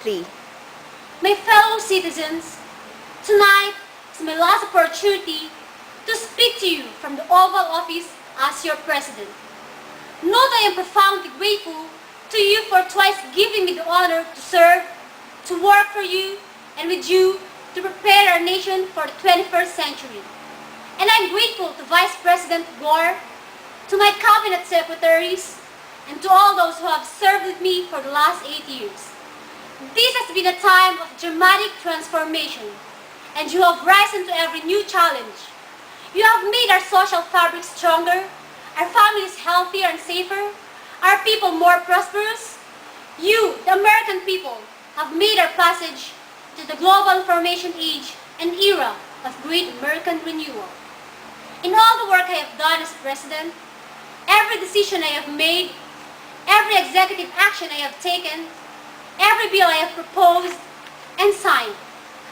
3. My fellow citizens, tonight is my last opportunity to speak to you from the Oval Office as your President. Note I am profoundly grateful to you for twice giving me the honor to serve, to work for you, and with you to prepare our nation for the 21st century. And I'm grateful to Vice President Gore, to my cabinet secretaries, and to all those who have served with me for the last 8 years. This has been a time of dramatic transformation, and you have risen to every new challenge. You have made our social fabric stronger, our families healthier and safer, our people more prosperous. You, the American people, have made our passage to the global information age an era of great American renewal. In all the work I have done as President, every decision I have made, every executive action I have taken, every bill I have proposed and signed,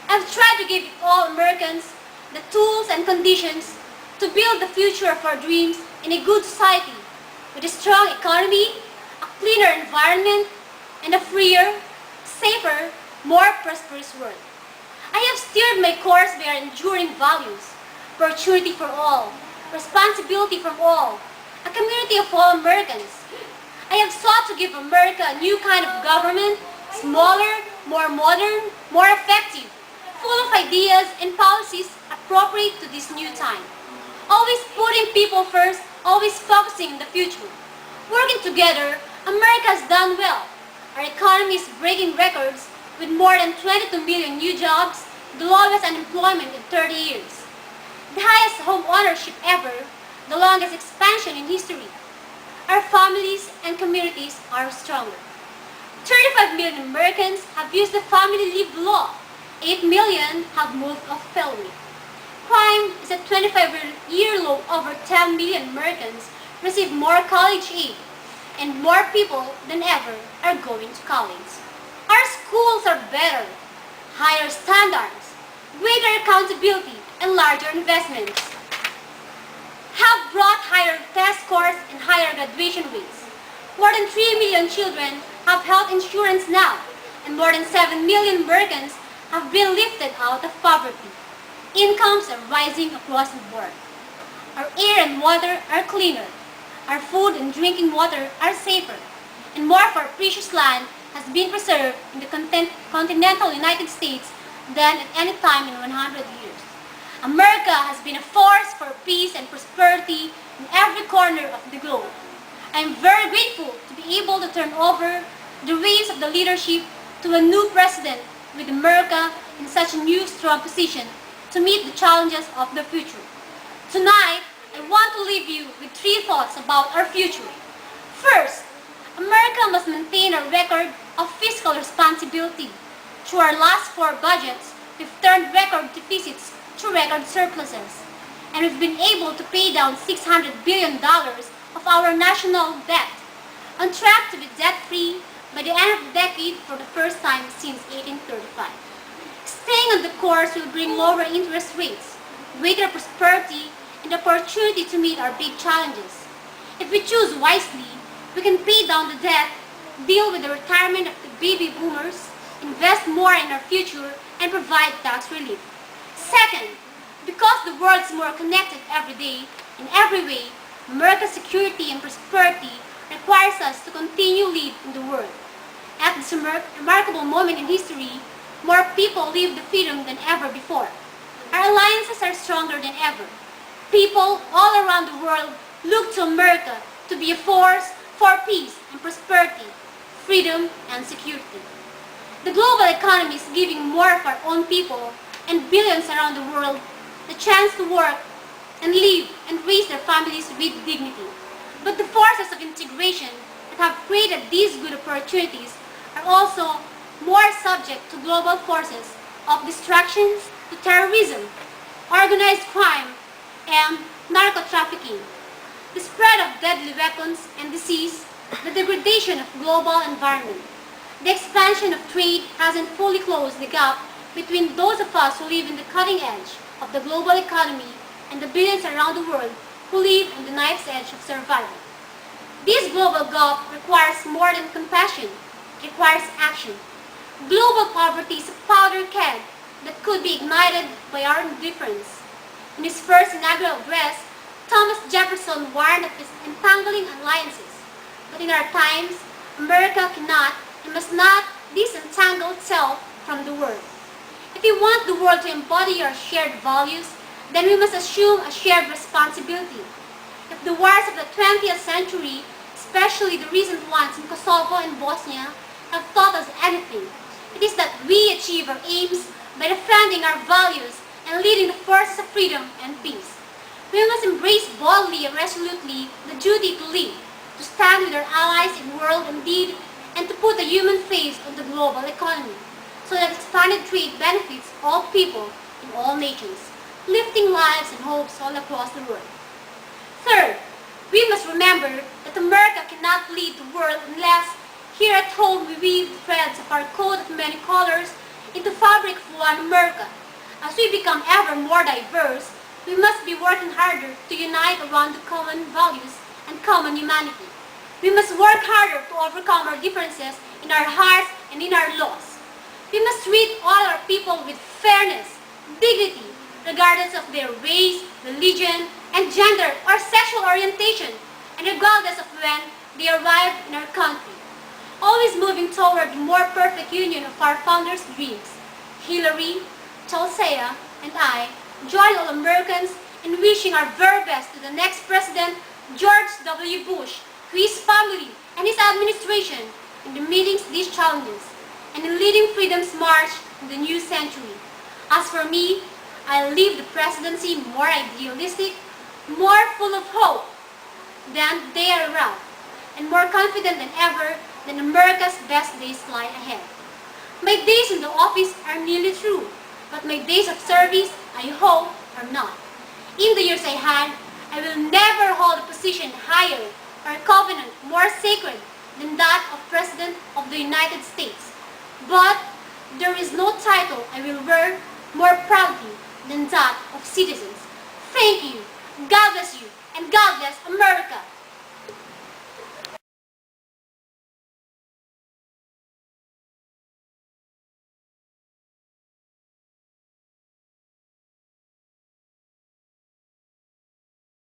I've tried to give all Americans the tools and conditions to build the future of our dreams in a good society with a strong economy, a cleaner environment, and a freer, safer, more prosperous world. I have steered my course by our enduring values: opportunity for all, responsibility from all, a community of all Americans. I have sought to give America a new kind of government, smaller, more modern, more effective, full of ideas and policies appropriate to this new time. Always putting people first, always focusing on the future. Working together, America has done well. Our economy is breaking records with more than 22 million new jobs, the lowest unemployment in 30 years, the highest home ownership ever, the longest expansion in history. Our families and communities are stronger. 35 million Americans have used the family leave law. 8 million have moved off felony. Crime is at 25-year low. Over 10 million Americans receive more college aid, and more people than ever are going to college. Our schools are better, higher standards, greater accountability, and larger investments have brought higher test scores and higher graduation rates. More than 3 million children have health insurance now, and more than 7 million Americans have been lifted out of poverty. Incomes are rising across the board. Our air and water are cleaner. Our food and drinking water are safer. And more of our precious land has been preserved in the continental United States than at any time in 100 years. America has been a force for peace and prosperity in every corner of the globe. I am very grateful to be able to turn over the reins of the leadership to a new president with America in such a new strong position to meet the challenges of the future. Tonight, I want to leave you with 3 thoughts about our future. First, America must maintain a record of fiscal responsibility. Through our last 4 budgets, we've turned record deficits to record surpluses, and we've been able to pay down $600 billion of our national debt, on track to be debt-free by the end of the decade for the first time since 1835. Staying on the course will bring lower interest rates, greater prosperity, and the opportunity to meet our big challenges. If we choose wisely, we can pay down the debt, deal with the retirement of the baby boomers, invest more in our future, and provide tax relief. Second, because the world is more connected every day, in every way, America's security and prosperity requires us to continue to lead in the world. At this remarkable moment in history, more people live the freedom than ever before. Our alliances are stronger than ever. People all around the world look to America to be a force for peace and prosperity, freedom and security. The global economy is giving more of our own people and billions around the world the chance to work and live and raise their families with dignity. But the forces of integration that have created these good opportunities are also more subject to global forces of distractions, to terrorism, organized crime, and narco-trafficking, the spread of deadly weapons and disease, the degradation of global environment. The expansion of trade hasn't fully closed the gap between those of us who live in the cutting edge of the global economy and the billions around the world who live on the knife's edge of survival. This global gap requires more than compassion. It requires action. Global poverty is a powder keg that could be ignited by our indifference. In his first inaugural address, Thomas Jefferson warned of his entangling alliances. But in our times, America cannot and must not disentangle itself from the world. If we want the world to embody our shared values, then we must assume a shared responsibility. If the wars of the 20th century, especially the recent ones in Kosovo and Bosnia, have taught us anything, it is that we achieve our aims by defending our values and leading the forces of freedom and peace. We must embrace boldly and resolutely the duty to lead, to stand with our allies in word and deed, and to put a human face on the global economy, so that expanded trade benefits all people in all nations, lifting lives and hopes all across the world. Third, we must remember that America cannot lead the world unless here at home we weave the threads of our coat of many colors into fabric of one America. As we become ever more diverse, we must be working harder to unite around the common values and common humanity. We must work harder to overcome our differences in our hearts and in our laws. We must treat all our people with fairness, dignity, regardless of their race, religion, and gender or sexual orientation, and regardless of when they arrive in our country. Always moving toward the more perfect union of our founders' dreams. Hillary, Chelsea, and I join all Americans in wishing our very best to the next President, George W. Bush, to his family and his administration in the meetings these challenges, and in leading freedom's march in the new century. As for me, I leave the presidency more idealistic, more full of hope than they are around, and more confident than ever that America's best days lie ahead. My days in the office are nearly through, but my days of service, I hope, are not. In the years I had, I will never hold a position higher or a covenant more sacred than that of President of the United States. But there is no title I will wear more proudly than that of citizens. Thank you, God bless you, and God bless America.